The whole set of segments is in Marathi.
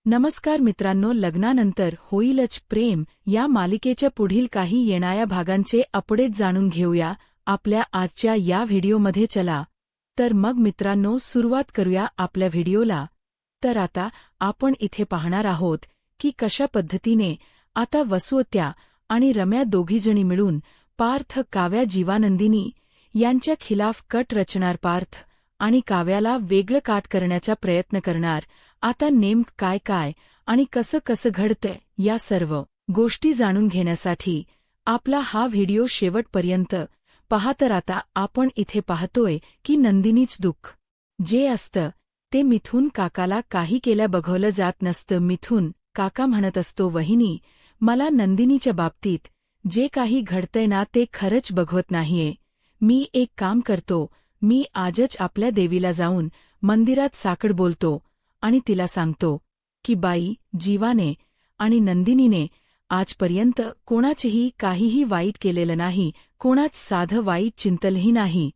नमस्कार मित्रांनो, लग्नानंतर होईलच प्रेम या मालिकेच्या पुढील काही येणाऱ्या भागांचे अपडेट जाणून घेऊया आपल्या आजच्या या व्हिडिओमध्ये. चला तर मग मित्रांनो, सुरुवात करूया आपल्या व्हिडिओला. तर आता आपण इथे पाहणार आहोत की कशा पद्धतीने आता वसुअत्या आणि रम्या दोघीजणी मिळून पार्थ, काव्या, जीवानंदिनी यांच्या खिलाफ कट रचणार. पार्थ आणि काव्याला वेगळं काट करण्याचा प्रयत्न करणार. आता नेमकं काय काय आणि कसं कसं घडतंय या सर्व गोष्टी जाणून घेण्यासाठी आपला हा व्हिडिओ शेवटपर्यंत पहा. तर आता आपण इथे पाहतोय की नंदिनीच दुःख जे असतं ते मिथुन काकाला काही केल्या बघवलं जात नसतं. मिथुन काका म्हणत असतो, वहिनी, मला नंदिनीच्या बाबतीत जे काही घडतंय ना ते खरंच बघवत नाहीये. मी एक काम करतो, मी आजच आपल्या देवीला जाऊन मंदिरात साकड बोलतो आणि तिला सांगतो की बाई, जीवाने आणि नंदिनीने आजपर्यंत कोणाचेही काहीही वाईट केलेलं नाही, कोणाच साधं वाईट चिंतलही नाही.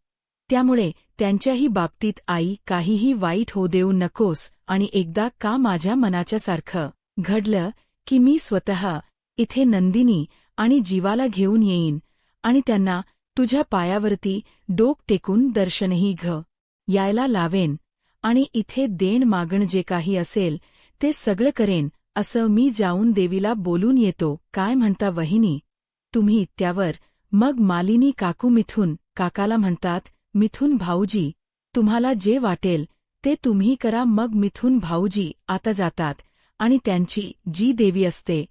त्यामुळे त्यांच्याही बाबतीत आई काहीही वाईट होऊ देऊ नकोस. आणि एकदा का माझ्या मनाच्या सारखं घडलं की मी स्वतः इथे नंदिनी आणि जीवाला घेऊन येईन आणि त्यांना तुझ्या पायावरती डोक टेकून दर्शनही यायला लावेन आणि इथे देण मागण जे काही असेल ते सगळं करेन. असं मी जाऊन देवीला बोलून येतो. काय म्हणता वहिनी तुम्ही? त्यावर मग मालिनी काकू मिथुन काकाला म्हणतात, मिथुन भाऊजी, तुम्हाला जे वाटेल ते तुम्ही करा. मग मिथुन भाऊजी आता जातात आणि त्यांची जी देवी असते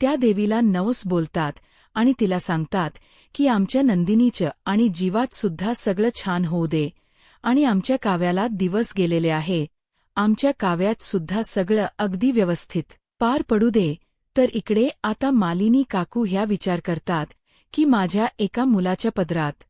त्या देवीला नवस बोलतात आणि तिला सांगतात की आमच्या नंदिनीचं आणि जीवात सुद्धा सगळं छान होऊ दे आणि आमच्या काव्याला दिवस गेलेले आहे, आमच्या काव्यात सुद्धा सगळं अगदी व्यवस्थित पार पडू दे. तर इकडे आता मालिनी काकू ह्या विचार करतात की माझ्या एका मुलाच्या पदरात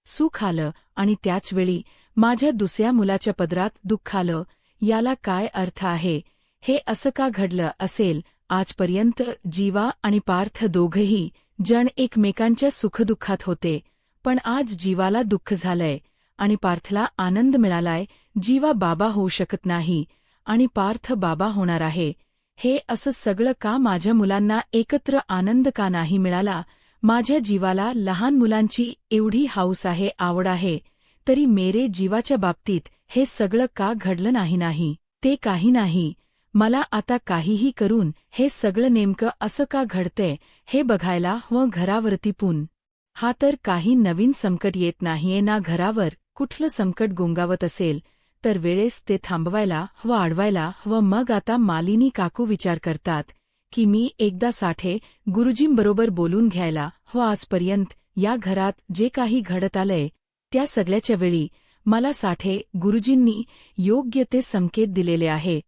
सुख आलं आणि त्याचवेळी माझ्या दुसऱ्या मुलाच्या पदरात दुःख आलं. याला काय अर्थ आहे? हे असं का घडलं असेल? आजपर्यंत जीवा आणि पार्थ दोघंही जण एकमेकांच्या सुखदुःखात होते, पण आज जीवाला दुःख झालंय आणि पार्थला आनंद मिळालाय. जीवा बाबा होऊ शकत नाही आणि पार्थ बाबा होणार आहे. हे असं सगळं का? माझ्या मुलांना एकत्र आनंद का नाही मिळाला? माझ्या जीवाला लहान मुलांची एवढी हौस आहे, आवड आहे, तरी मेरे जीवाच्या बाबतीत हे सगळं का घडलं नाही? ते काही नाही. मला आता काहीही करून हे सगळं नेमकं असं का घडतंय हे बघायला हवं. घरावरती हा तर काही नवीन संकट येत नाहीये ना? घरावर कुठलं संकट गोंगावत असेल तर वेळेस ते थांबवायला हवं, अडवायला हवं. मग आता मालिनी काकू विचार करतात की मी एकदा साठे गुरुजींबरोबर बोलून घ्यायला हवं. आजपर्यंत या घरात जे काही घडत आलंय त्या सगळ्याच्या वेळी मला साठे गुरुजींनी योग्य ते संकेत दिलेले आहे.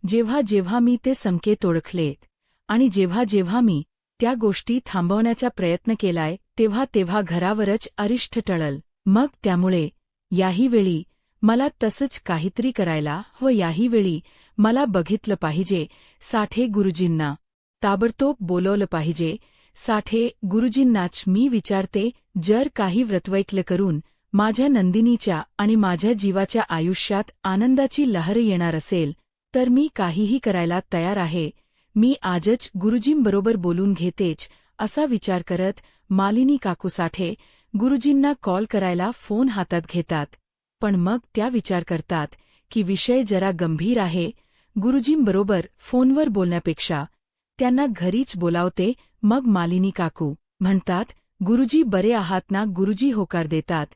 जेव्हा जेव्हा मी ते संकेत ओळखलेत आणि जेव्हा जेव्हा मी त्या गोष्टी थांबवण्याचा प्रयत्न केलाय तेव्हा तेव्हा घरावरच अरिष्ट टळल. मग त्यामुळे याही वेळी मला तसंच काहीतरी करायला हवं. याही वेळी मला बघितलं पाहिजे, साठे गुरुजींना ताबडतोब बोलवलं पाहिजे. साठे गुरुजींनाच मी विचारते, जर काही व्रतवैकल्य करून माझ्या नंदिनीच्या आणि माझ्या जीवाच्या आयुष्यात आनंदाची लहर येणार असेल तर मी काहीही करायला तयार आहे. मी आजच गुरुजींबरोबर बोलून घेतेच. असा विचार करत मालिनी काकू साठे गुरुजींना कॉल करायला फोन हातात घेतात. पण मग त्या विचार करतात की विषय जरा गंभीर आहे. गुरुजींबरोबर फोनवर बोलण्यापेक्षा त्यांना घरीच बोलावते. मग मालिनी काकू म्हणतात, गुरुजी बरे आहात ना? गुरुजी होकार देतात.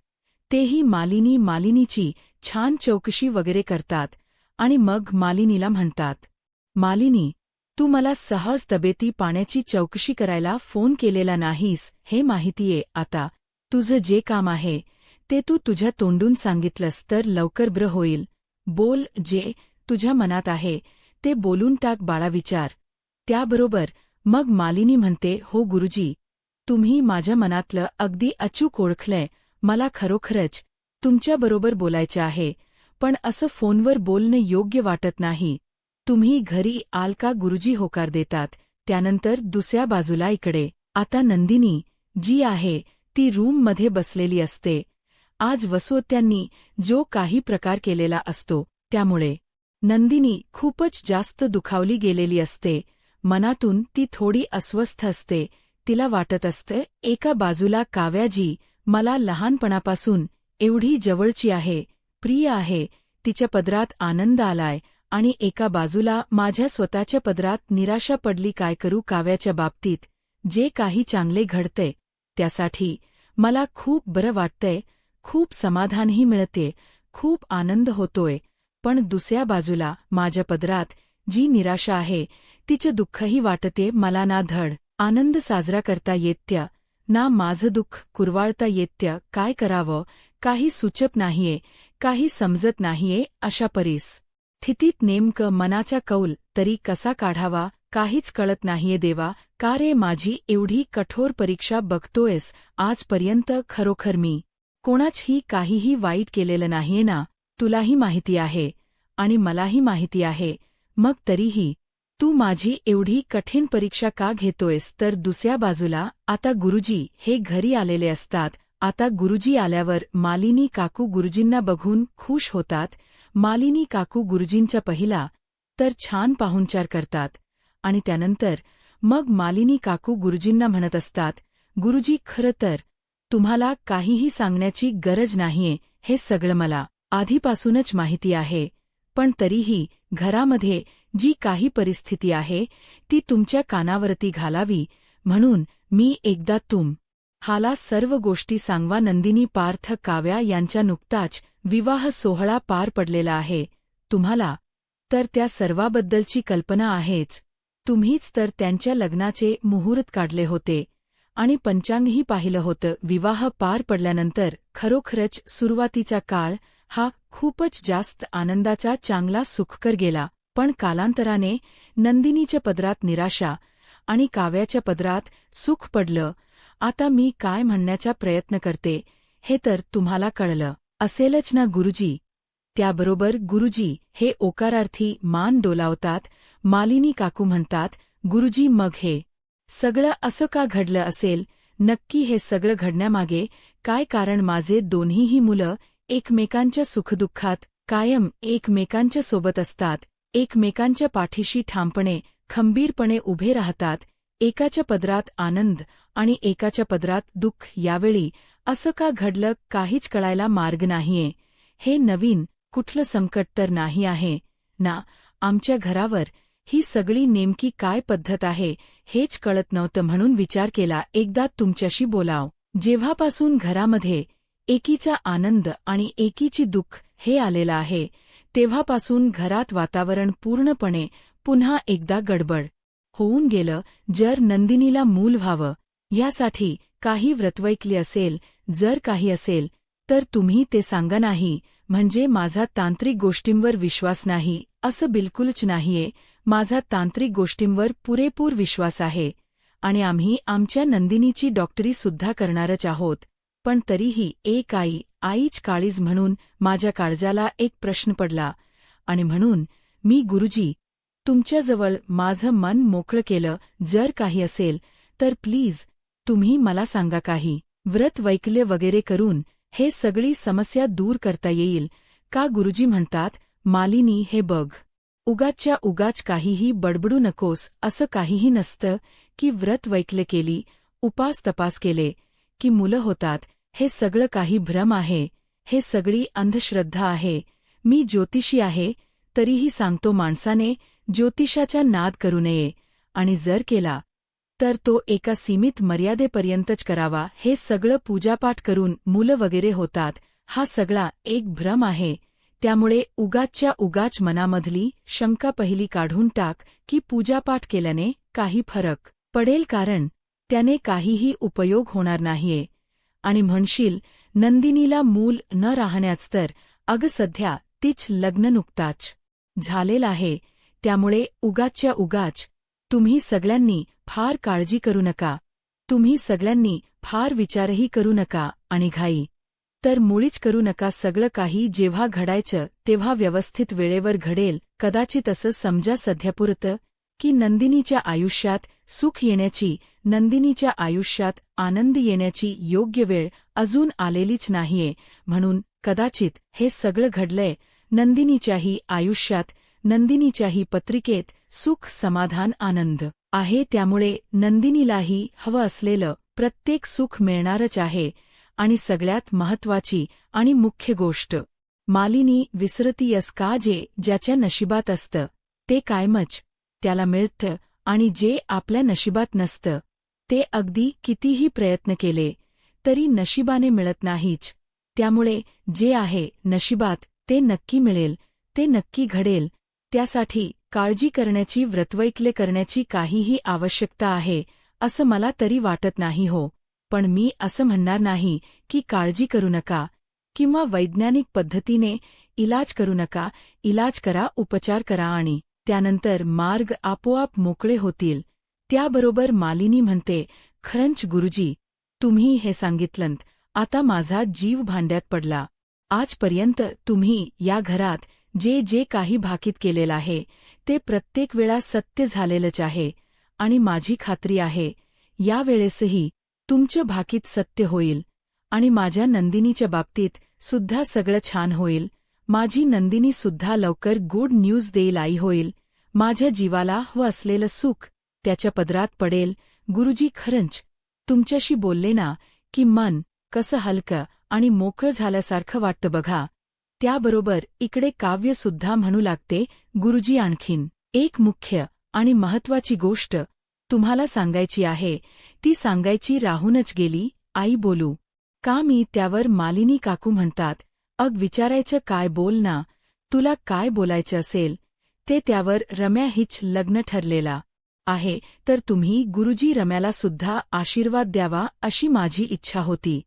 तेही मालिनीची छान चौकशी वगैरे करतात आणि मग मालिनीला म्हणतात, मालिनी, तू मला सहज तब्येती पाण्याची चौकशी करायला फोन केलेला नाहीस हे माहितीये. आता तुझं जे काम आहे ते तू तुझ्या तोंडून सांगितलंस तर लवकर बरं होईल. बोल, जे तुझ्या मनात आहे ते बोलून टाक बाळा. विचार. त्याबरोबर मग मालिनी म्हणते, हो गुरुजी, तुम्ही माझ्या मनातलं अगदी अचूक ओळखलंय. मला खरोखरच तुमच्याबरोबर बोलायचं आहे, पण असं फोनवर बोलणं योग्य वाटत नाही. तुम्ही घरी आल का? गुरुजी होकार देतात. त्यानंतर दुसऱ्या बाजूला इकडे आता नंदिनी जी आहे ती रूममध्ये बसलेली असते. आज वसुअत्यांनी जो काही प्रकार केलेला असतो त्यामुळे नंदिनी खूपच जास्त दुखावली गेलेली असते. मनातून ती थोडी अस्वस्थ असते. तिला वाटत असतं, एका बाजूला काव्याजी मला लहानपणापासून एवढी जवळची आहे, प्रिय आहे, तिच्या पदरात आनंद आलाय, आणि एका बाजूला माझ्या स्वतःच्या पदरात निराशा पडली. काय करू? काव्याच्या बाबतीत जे काही चांगले घडते त्यासाठी मला खूप बरं वाटतंय, खूप समाधानही मिळते, खूप आनंद होतोय. पण दुसऱ्या बाजूला माझ्या पदरात जी निराशा आहे, तिचं दुःखही वाटते. मला ना धड आनंद साजरा करता येत्य, ना माझं दुःख कुरवाळता येत्य. काय करावं काही सुचत नाहीये, काही समजत नाहीये. अशा परिस्थितीत नेमकं मनाचा कौल तरी कसा काढावा काहीच कळत नाहीये. देवा, का रे माझी एवढी कठोर परीक्षा बघतोयस आजपर्यंत? खरोखर मी कोणाचही काहीही वाईट केलेलं नाहीये ना? तुलाही माहिती आहे आणि मलाही माहिती आहे. मग तरीही तू माझी एवढी कठीण परीक्षा का घेतोयस? तर दुसऱ्या बाजूला आता गुरुजी हे घरी आलेले असतात. आता गुरुजी आल्यावर मालिनी काकू गुरुजींना बघून खुश होतात. मालिनी काकू गुरुजींचा पहिला तर छान पाहुणचार करतात आणि त्यानंतर मग मालिनी काकू गुरुजींना म्हणत असतात, गुरुजी, खरं तर तुम्हाला काहीही सांगण्याची गरज नाहीये. हे सगळं मला आधीपासूनच माहिती आहे. पण तरीही घरामध्ये जी काही परिस्थिती आहे ती तुमच्या कानावरती घालावी म्हणून मी एकदा तुम्हाला सर्व गोष्टी सांगवा. नंदिनी पार्थ काव्या यांचा नुकताच विवाह सोहळा पार पडलेला आहे. तुम्हाला तर त्या सर्वाबद्दलची कल्पना आहेच. तुम्हीच तर त्यांच्या लग्नाचे मुहूर्त काढले होते आणि पंचांगही पाहिलं होतं. विवाह पार पडल्यानंतर खरोखरच सुरुवातीचा काळ हा खूपच जास्त आनंदाचा, चांगला, सुखकर गेला. पण कालांतराने नंदिनीच्या पदरात निराशा आणि काव्याच्या पदरात सुख पडलं. आता मी काय म्हणण्याचा प्रयत्न करते हे तर तुम्हाला कळलं असेलच ना गुरुजी? त्याबरोबर गुरुजी हे ओकारार्थी मान डोलावतात. मालिनी काकू म्हणतात, गुरुजी, मग हे सगळं असं का घडलं असेल? नक्की हे सगळं घडण्यामागे काय कारण? माझे दोन्हीही मुलं एकमेकांच्या सुखदुःखात कायम एकमेकांच्या सोबत असतात, एकमेकांच्या पाठीशी ठामपणे खंबीरपणे उभे राहतात. एकाच्या पदरात आनंद आणि एकाच्या पदरात दुःख. यावेळी असं का घडलं काहीच कळायला मार्ग नाहीये. हे नवीन कुठलं संकट तर नाही आहे ना? आमच्या घरावर ही सगळी नेमकी काय पद्धत आहे हेच कळत नव्हतं. म्हणून विचार केला, एकदा तुमच्याशी बोलाव. जेव्हापासून घरामध्ये एकीचा आनंद आणि एकीची दुःख हे आलेलं आहे तेव्हापासून घरात वातावरण पूर्णपणे पुन्हा एकदा गडबड होऊन गेलं. जर नंदिनीला मूल व्हावं यासाठी काही व्रतवैकल्य असेल, जर काही असेल तर तुम्ही ते सांगा. नाही म्हणजे माझा तांत्रिक गोष्टींवर विश्वास नाही असं बिलकुलच नाहीये. माझा तांत्रिक गोष्टींवर पुरेपूर विश्वास आहे आणि आम्ही आमच्या नंदिनीची डॉक्टरी सुद्धा करणारच आहोत. पण तरीही एक आईच काळीज म्हणून माझ्या काळजाला एक प्रश्न पडला आणि म्हणून मी गुरुजी तुमच्याजवळ माझं मन मोकळं केलं. जर काही असेल तर प्लीज तुम्ही मला सांगा. काही व्रत वैकल्य वगैरे करून हे सगळी समस्या दूर करता येईल का? गुरुजी म्हणतात, मालिनी, हे बघ, उगाचच्या उगाच काहीही बडबडू नकोस. असं काहीही नसतं की व्रत वैकल्य केली, उपास तपास केले की मुलं होतात. हे सगळं काही भ्रम आहे, हे सगळी अंधश्रद्धा आहे. मी ज्योतिषी आहे तरीही सांगतो, माणसाने ज्योतिषाचा नाद करू नये आणि जर केला तर तो एका सीमित मर्यादेपर्यंतच करावा. हे सगळं पूजापाठ करून मुलं वगैरे होतात, हा सगळा एक भ्रम आहे. त्यामुळे उगाचच्या उगाच मनामधली शंका पहिली काढून टाक की पूजापाठ केल्याने काही फरक पडेल, कारण त्याने काहीही उपयोग होणार नाहीये. आणि म्हणशील, नंदिनीला मूल न राहण्याच तर अगं सध्या तीच लग्न नुकताच झालेलं आहे. त्यामुळे उगाचच्या उगाच तुम्ही सगळ्यांनी फार काळजी करू नका. तुम्ही सगळ्यांनी फार विचारही करू नका आणि घाई तर मुळीच करू नका. सगळं काही जेव्हा घडायचं तेव्हा व्यवस्थित वेळेवर घडेल. कदाचित असं समजा सध्यापुरतं की नंदिनीच्या आयुष्यात सुख येण्याची, नंदिनीच्या आयुष्यात आनंद येण्याची योग्य वेळ अजून आलेलीच नाहीये. म्हणून कदाचित हे सगळं घडलंय. नंदिनीच्याही आयुष्यात नंदिनीच्याही पत्रिकेत सुख, समाधान, आनंद आहे. त्यामुळे नंदिनीलाही हवं असलेलं प्रत्येक सुख मिळणारच आहे. आणि सगळ्यात महत्वाची आणि मुख्य गोष्ट, मालिनी विसरतीयस का जे ज्याच्या नशिबात असतं ते कायमच त्याला मिळतं, आणि जे आपल्या नशिबात नसतं ते अगदी कितीही प्रयत्न केले तरी नशिबाने मिळत नाहीच. त्यामुळे जे आहे नशिबात ते नक्की मिळेल, ते नक्की घडेल. त्यासाठी काळजी करण्याची, व्रतवैकल्य करण्याची काहीही आवश्यकता आहे असं मला तरी वाटत नाही हो. पण मी असं म्हणणार नाही की काळजी करू नका किंवा वैज्ञानिक पद्धतीने इलाज करू नका. इलाज करा, उपचार करा आणि त्यानंतर मार्ग आपोआप मोकळे होतील. त्याबरोबर मालिनी म्हणते, खरंच गुरुजी, तुम्ही हे सांगितलंत, आता माझा जीव भांड्यात पडला. आजपर्यंत तुम्ही या घरात जे जे काही भाकीत केलेलं आहे ते प्रत्येक वेळा सत्य झालेलंच आहे. आणि माझी खात्री आहे यावेळेसही तुमचं भाकीत सत्य होईल. आणि माझ्या नंदिनीच्या बाबतीत सुद्धा सगळं छान होईल. माझी नंदिनी सुद्धा लवकर गुड न्यूज देईल, आई होईल. माझ्या जीवाला हवं असलेलं सुख त्याच्या पदरात पडेल. गुरुजी, खरंच तुमच्याशी बोलले ना की मन कसं हलकं आणि मोकळं झाल्यासारखं वाटतं बघा. त्याबरोबर इकडे काव्यसुद्धा म्हणू लागते, गुरुजी, आणखीन एक मुख्य आणि महत्वाची गोष्ट तुम्हाला सांगायची आहे. ती सांगायची राहूनच गेली. आई, बोलू का मी? त्यावर मालिनी काकू म्हणतात, अग विचारायचं काय, बोल ना, तुला काय बोलायचं असेल ते. त्यावर रम्या हिच लग्न ठरलेला आहे, तर तुम्ही गुरुजी रम्याला सुद्धा आशीर्वाद द्यावा अशी माझी इच्छा होती.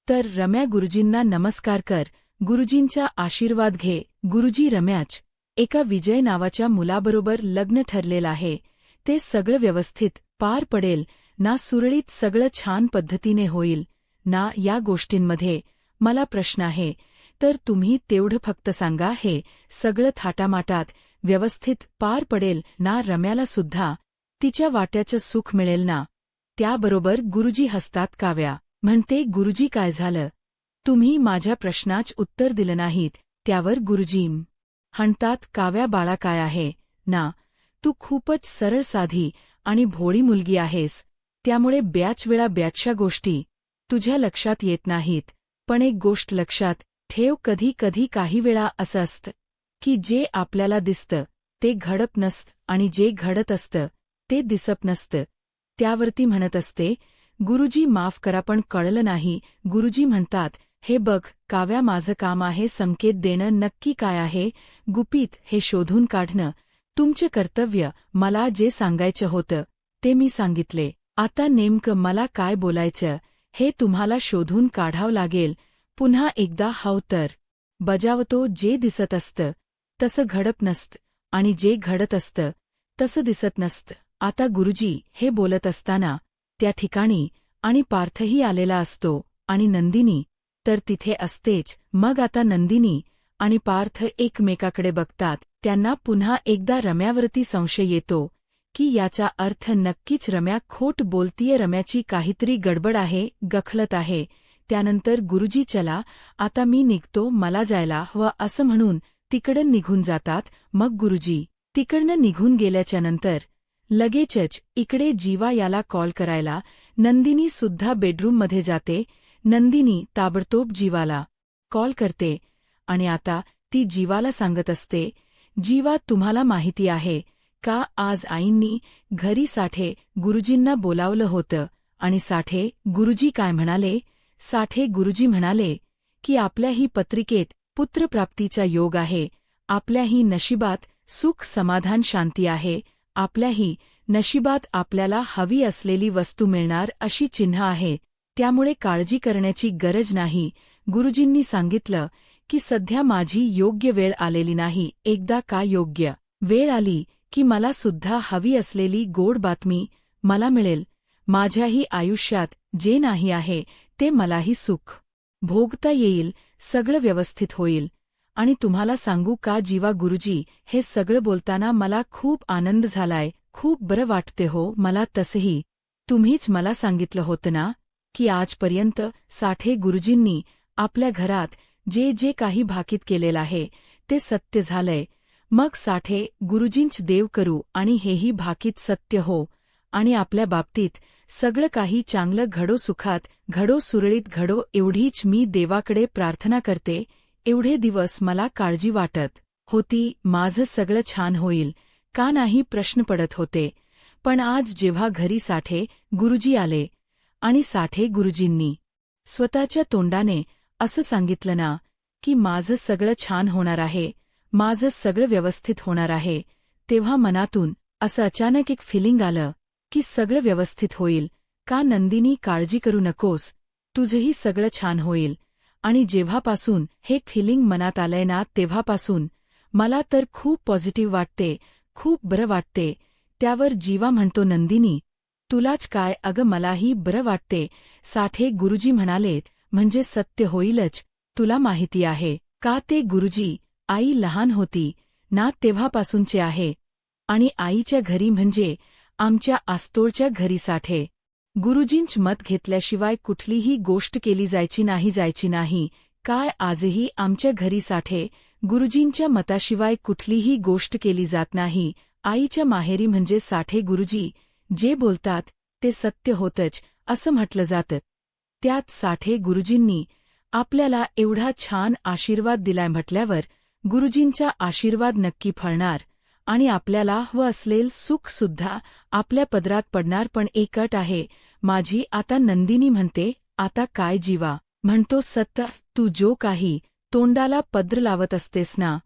तर रम्या, गुरुजींना नमस्कार कर, गुरुजींचा आशीर्वाद घे. गुरुजी, रम्याच एका विजय नावाच्या मुलाबरोबर लग्न ठरलेलं आहे. ते सगळं व्यवस्थित पार पडेल ना? सुरळीत सगळं छान पद्धतीने होईल ना? या गोष्टींमध्ये मला प्रश्न आहे, तर तुम्ही तेवढं फक्त सांगा, हे सगळं थाटामाटात व्यवस्थित पार पडेल ना? रम्याला सुद्धा तिच्या वाट्याचं सुख मिळेल ना? त्याबरोबर गुरुजी हसतात. काव्या म्हणते, गुरुजी, काय झालं? तुम्ही माझ्या प्रश्नाच उत्तर दिलं नाहीत. त्यावर गुरुजी म्हणतात, काव्या बाळा, काय आहे ना, तू खूपच सरळ साधी आणि भोळी मुलगी आहेस. त्यामुळे बऱ्याच वेळा बऱ्याचशा गोष्टी तुझ्या लक्षात येत नाहीत. पण एक गोष्ट लक्षात ठेव, कधी कधी काही वेळा असं असतं की जे आपल्याला दिसतं ते घडत नसतं आणि जे घडत असतं ते दिसत नसतं. त्यावरती म्हणत असते, गुरुजी माफ करा पण कळलं नाही. गुरुजी म्हणतात, हे बघ काव्या, माझं काम आहे संकेत देणं. नक्की काय आहे गुपित हे शोधून काढणं. तुमचे कर्तव्य. मला जे सांगायचं होतं ते मी सांगितले. आता नेमकं मला काय बोलायचं हे तुम्हाला शोधून काढावं लागेल. पुन्हा एकदा हवं तर बजावतो. जे दिसत असतं तसं घडत नसतं आणि जे घडत असतं तसं दिसत नसतं. आता गुरुजी हे बोलत असताना त्या ठिकाणी आणि पार्थही आलेला असतो आणि नंदिनी तर तिथे असतेच. मग आता नंदिनी आणि पार्थ एकमेकाकडे बघतात. त्यांना पुन्हा एकदा रम्यावरती संशय येतो की याचा अर्थ नक्कीच रम्या खोट बोलतीये. रम्याची काहीतरी गडबड आहे, गखलत आहे. त्यानंतर गुरुजी, चला आता मी निघतो, मला जायला हवं असं म्हणून तिकडं निघून जातात. मग गुरुजी तिकडनं निघून गेल्याच्यानंतर लगेचच इकडे जीवा याला कॉल करायला नंदिनी सुद्धा बेडरूममध्ये जाते. नंदिनी ताबडतोब जीवाला कॉल करते आणि आता ती जीवाला सांगत असते, जीवा, तुम्हाला माहिती आहे का आज आईंनी घरी साठे गुरुजींना बोलावलं होतं. आणि साठे गुरुजी काय म्हणाले? साठे गुरुजी म्हणाले की आपल्याही पत्रिकेत पुत्रप्राप्तीचा योग आहे, आपल्याही नशिबात सुख, समाधान, शांती आहे, आपल्याही नशिबात आपल्याला हवी असलेली वस्तू मिळणार अशी चिन्ह आहे. त्यामुळे काळजी करण्याची गरज नाही. गुरुजींनी सांगितलं की सध्या माझी योग्य वेळ आलेली नाही. एकदा का योग्य वेळ आली की मला सुद्धा हवी असलेली गोड बातमी मला मिळेल. माझ्याही आयुष्यात जे नाही आहे ते मलाही सुख भोगता येईल. सगळं व्यवस्थित होईल. आणि तुम्हाला सांगू का जीवा, गुरुजी हे सगळं बोलताना मला खूप आनंद झालाय, खूप बरं वाटते हो मला. तसंही तुम्हीच मला सांगितलं होतं ना की आजपर्यंत साठे गुरुजींनी आपल्या घरात जे जे काही भाकीत केलेलं आहे ते सत्य झालंय. मग साठे गुरुजींच देव करू आणि हेही भाकीत सत्य हो आणि आपल्या बाबतीत सगळं काही चांगलं घडो, सुखात घडो, सुरळीत घडो, एवढीच मी देवाकडे प्रार्थना करते. एवढे दिवस मला काळजी वाटत होती माझं सगळं छान होईल का नाही प्रश्न पडत होते. पण आज जेव्हा घरी साठे गुरुजी आले आणि साठे गुरुजींनी स्वतःच्या तोंडाने असं सांगितलं ना की माझं सगळं छान होणार आहे, माझं सगळं व्यवस्थित होणार आहे, तेव्हा मनातून असं अचानक एक फिलिंग आलं की सगळं व्यवस्थित होईल का नंदिनी, काळजी करू नकोस, तुझंही सगळं छान होईल. आणि जेव्हापासून हे फिलिंग मनात आलंय ना तेव्हापासून मला तर खूप पॉझिटिव्ह वाटते, खूप बरं वाटते. त्यावर जीवा म्हणतो, नंदिनी तुलाच काय, अगं मलाही बरं वाटते. साठे गुरुजी म्हणालेत, म्हणजे सत्य होईलच. तुला माहिती आहे का ते गुरुजी आई लहान होती ना तेव्हापासूनचे आहे आणि आईच्या घरी म्हणजे आमच्या आस्तोळच्या घरी साठे गुरुजींच मत घेतल्याशिवाय कुठलीही गोष्ट केली जायची नाही. काय आजही आमच्या घरी साठे गुरुजींच्या मताशिवाय कुठलीही गोष्ट केली जात नाही. आईच्या माहेरी म्हणजे साठे गुरुजी जे बोलतात ते सत्य होतच असं म्हटलं जातं. त्यात साठे गुरुजींनी आपल्याला एवढा छान आशीर्वाद दिलाय म्हटल्यावर गुरुजींचा आशीर्वाद नक्की फळणार आणि आपल्याला हवं असलेलं सुखसुद्धा आपल्या पदरात पडणार. पण एक अट आहे माझी, आता नंदिनी म्हणते, आता काय जीवा म्हणतो सत्य, तू जो काही तोंडाला पद्र लावत असतेस ना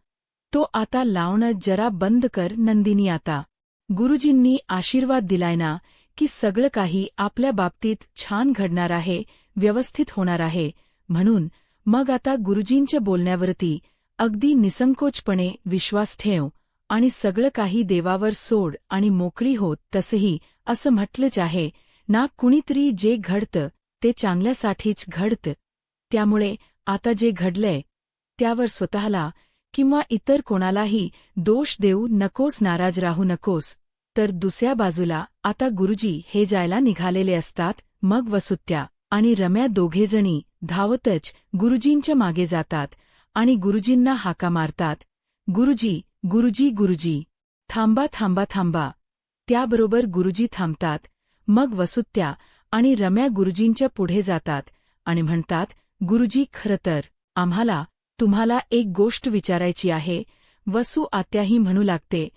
तो आता लावणं जरा बंद कर नंदिनी. आता गुरुजींनी आशीर्वाद दिलाय ना की सगळं काही आपल्या बाबतीत छान घडणार आहे, व्यवस्थित होणार आहे. म्हणून मग आता गुरुजींच्या बोलण्यावरती अगदी निसंकोचपणे विश्वास ठेव आणि सगळं काही देवावर सोड आणि मोकळी होत. तसंही असं म्हटलंच आहे ना, कुणीतरी जे घडतं ते चांगल्यासाठीच घडतं. त्यामुळे आता जे घडलंय त्यावर स्वतःला किंवा इतर कोणालाही दोष देऊ नकोस, नाराज राहू नकोस. तर दुसऱ्या बाजूला आता गुरुजी हे जायला निघालेले असतात. मग वसुत्या आणि रम्या दोघेजणी धावतच गुरुजींच्या मागे जातात आणि गुरुजींना हाका मारतात, गुरुजी, गुरुजी, गुरुजी, थांबा, थांबा, थांबा. त्याबरोबर गुरुजी थांबतात. मग वसुत्या आणि रम्या गुरुजींच्या पुढे जातात आणि म्हणतात, गुरुजी, खरं तर आम्हाला तुम्हाला एक गोष्ट विचारायची आहे. वसू आत्याही म्हणू लागते,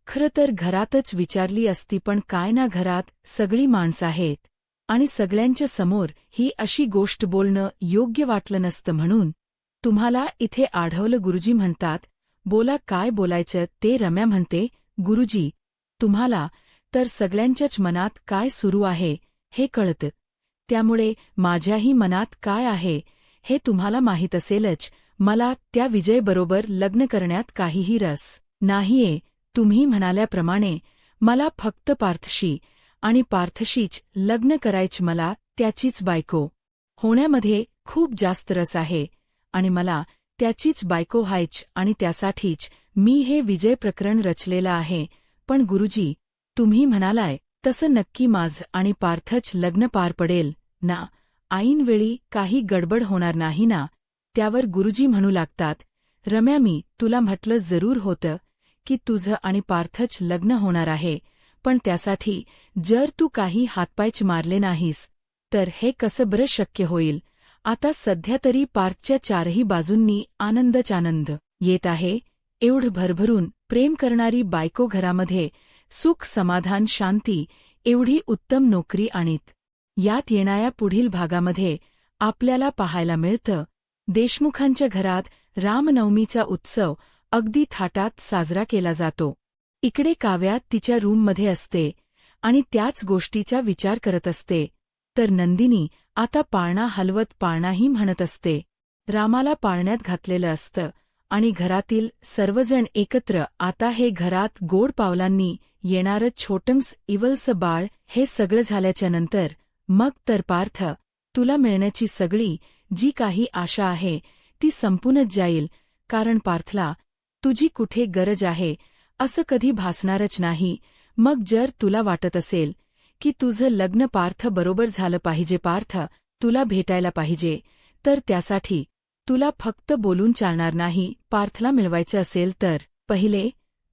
खरं तर घरातच विचारली असती, पण काय ना, घरात सगळी माणसं आहेत आणि सगळ्यांच्या समोर ही अशी गोष्ट बोलणं योग्य वाटलं नसतं, म्हणून तुम्हाला इथे आढवलं. गुरुजी म्हणतात, बोला, काय बोलायचं ते. रम्या म्हणते, गुरुजी, तुम्हाला तर सगळ्यांच्याच मनात काय सुरू आहे हे कळतं, त्यामुळे माझ्याही मनात काय आहे हे तुम्हाला माहीत असेलच. मला त्या विजयबरोबर लग्न करण्यात काहीही रस नाहीये. तुम्ही म्हणाल्याप्रमाणे मला फक्त पार्थशी आणि पार्थशीच लग्न करायचं, मला त्याचीच बायको होण्यामध्ये खूप जास्त रस आहे आणि मला त्याचीच बायको व्हायच आणि त्यासाठीच मी हे विजय प्रकरण रचलेलं आहे. पण गुरुजी, तुम्ही म्हणालाय तसं नक्की माझं आणि पार्थच लग्न पार पडेल ना? ऐनवेळी काही गडबड होणार नाही ना? त्यावर गुरुजी म्हणू लागतात, रम्या, मी तुला म्हटलं जरूर होतं की तुझं आणि पार्थच लग्न होणार आहे, पण त्यासाठी जर तू काही हातपायच मारले नाहीस तर हे कसं बरं शक्य होईल? आता सध्या तरी पार्थच्या चारही बाजूंनी आनंदच आनंद येत आहे. एवढं भरभरून प्रेम करणारी बायको, घरामध्ये सुख, समाधान, शांती, एवढी उत्तम नोकरी आणीत. यात येणाऱ्या पुढील भागामध्ये आपल्याला पाहायला मिळतं, देशमुखांच्या घरात रामनवमीचा उत्सव अगदी थाटात साजरा केला जातो. इकडे काव्या तिच्या रूममध्ये असते आणि त्याच गोष्टीचा विचार करत असते, तर नंदिनी आता पाळणा हलवत पाळणाही म्हणत असते. रामाला पाळण्यात घातलेलं असतं आणि घरातील सर्वजण एकत्र. आता हे घरात गोड पावलांनी येणारं छोटंसं इवलसं बाळ. हे सगळं झाल्याच्या नंतर मग तर पार्थ, तुला मिळण्याची सगळी जी काही आशा आहे ती संपूनच जाईल, कारण पार्थला तुझी कुठे गरज आहे असं कधी भासणारच नाही. मग जर तुला वाटत असेल की तुझं लग्न पार्थ बरोबर झालं पाहिजे, पार्थ तुला भेटायला पाहिजे, तर त्यासाठी तुला फक्त बोलून चालणार नाही. पार्थला मिळवायचं असेल तर पहिले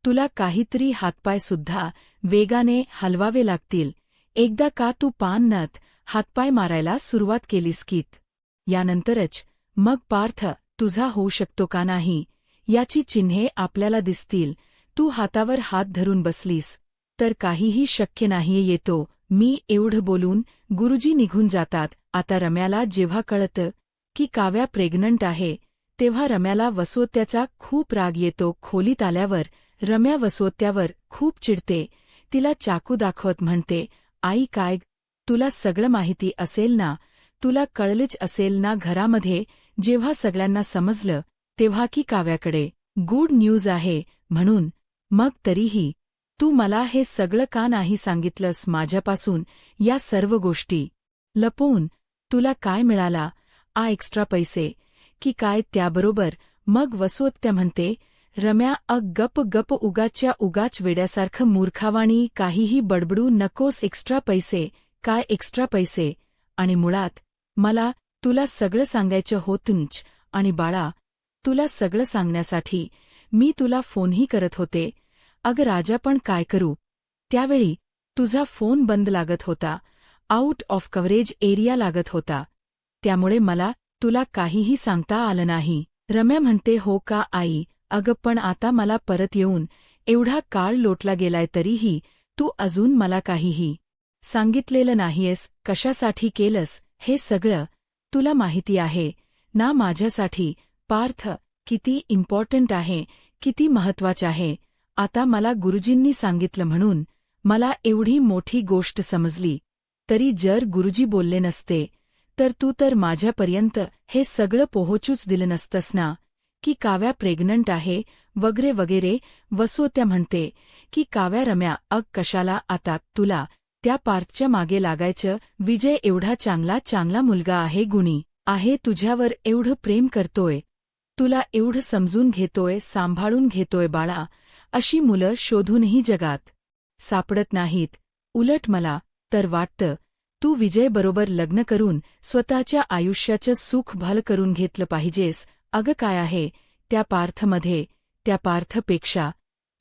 तुला काहीतरी हातपाय सुद्धा वेगाने हलवावे लागतील. एकदा का तू पाननत हातपाय मारायला सुरुवात केलीस कीत यानंतरच मग पार्थ तुझा होऊ शकतो का नाही याची चिन्हे आपल्याला दिसतील. तू हातावर हात धरून बसलीस तर काहीही शक्य नाही येतो. मी एवढं बोलून गुरुजी निघून जातात. आता रम्याला जेव्हा कळतं की काव्या प्रेग्नंट आहे तेव्हा रम्याला वसोत्याचा खूप राग येतो. खोलीत आल्यावर रम्या वसोत्यावर खूप चिडते. तिला चाकू दाखवत म्हणते, आई काय तुला सगळं माहिती असेल ना, तुला कळलंच असेल ना. घरामध्ये जेव्हा सगळ्यांना समजलं तेव्हा की काव्याकडे गुड न्यूज आहे म्हणून. मग तरीही तू मला हे सगळं का नाही सांगितलंस माझ्यापासून या सर्व गोष्टी लपवून. तुला काय मिळाला एक्स्ट्रा पैसे की काय त्याबरोबर. मग वसोत्या म्हणते, रम्या गप गप उगाच्या उगाच वेड्यासारखं मूर्खावाणी काहीही बडबडू नकोस. एक्स्ट्रा पैसे काय एक्स्ट्रा पैसे. आणि मुळात मला तुला सगळं सांगायचं होतंच. आणि बाळा तुला सगळं सांगण्यासाठी मी तुला फोनही करत होते. अगं राजा पण काय करू त्यावेळी तुझा फोन बंद लागत होता. आउट ऑफ कव्हरेज एरिया लागत होता. त्यामुळे मला तुला काहीही सांगता आलं नाही. रम्या म्हणते, हो का आई. अगं पण आता मला परत येऊन एवढा काळ लोटला गेलाय तरीही तू अजून मला काहीही सांगितलेलं नाहीयेस. कशासाठी केलंस हे सगळं तुला माहिती आहे ना. माझ्यासाठी पार्थ किती इम्पॉर्टंट आहे, किती महत्वाचं आहे. आता मला गुरुजींनी सांगितलं म्हणून मला एवढी मोठी गोष्ट समजली. तरी जर गुरुजी बोलले नसते तर तू तर माझ्यापर्यंत हे सगळं पोहोचूच दिलं नसतंस ना, की काव्या प्रेग्नंट आहे वगैरे वगैरे. वसोत्या म्हणते की काव्या रम्या कशाला आता तुला त्या पार्थच्या मागे लागायचं. विजय एवढा चांगला मुलगा आहे, गुणी आहे, तुझ्यावर एवढं प्रेम करतोय, तुला एवढं समजून घेतोय, सांभाळून घेतोय. बाळा अशी मुलं शोधूनही जगात सापडत नाहीत. उलट मला तर वाटतं तू विजयबरोबर लग्न करून स्वतःच्या आयुष्याचं सुख भल करून घेतलं पाहिजेस. अगं काय आहे त्या पार्थमध्ये, त्या पार्थपेक्षा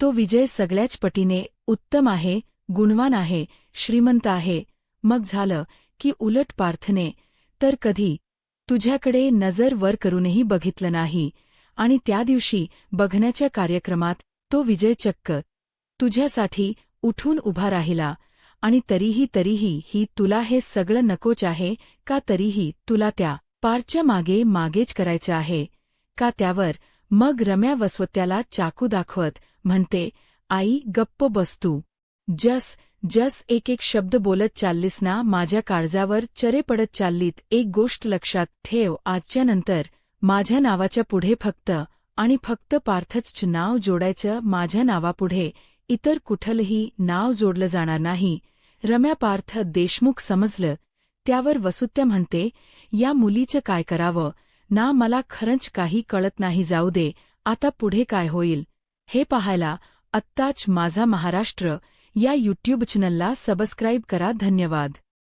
तो विजय सगळ्याच पटीने उत्तम आहे, गुणवान आहे, श्रीमंत आहे. मग झालं की उलट पार्थने तर कधी तुझ्याकडे नजर वर करूनही बघितलं नाही. आणि त्या दिवशी बघण्याच्या कार्यक्रमात तो विजय चक्क तुझ्यासाठी उठून उभा राहिला. आणि तरीही तुला हे सगळं नकोच आहे का. तरीही तुला त्या पारच्या मागेच करायचं आहे का. त्यावर मग रम्या वसोत्याला चाकू दाखवत म्हणते, आई गप्प बस तू. जस एक शब्द बोलत चाललीस ना, माझ्या काळजावर चरे पडत चाललीत. एक गोष्ट लक्षात ठेव, आजच्या नंतर माझ्या नावाच्या पुढे फक्त आणि फक्त पार्थच नाव जोडायचं. माझ्या नावापुढे इतर कुठलंही नाव जोडलं जाणार नाही. रम्या पार्थ देशमुख समजलं. त्यावर वसुत्या म्हणते, या मुलीचं काय करावं ना, मला खरंच काही कळत नाही. जाऊ दे आता पुढे काय होईल हे पाहायला आत्ताच माझा महाराष्ट्र या यूट्यूब चॅनलला सबस्क्राईब करा. धन्यवाद.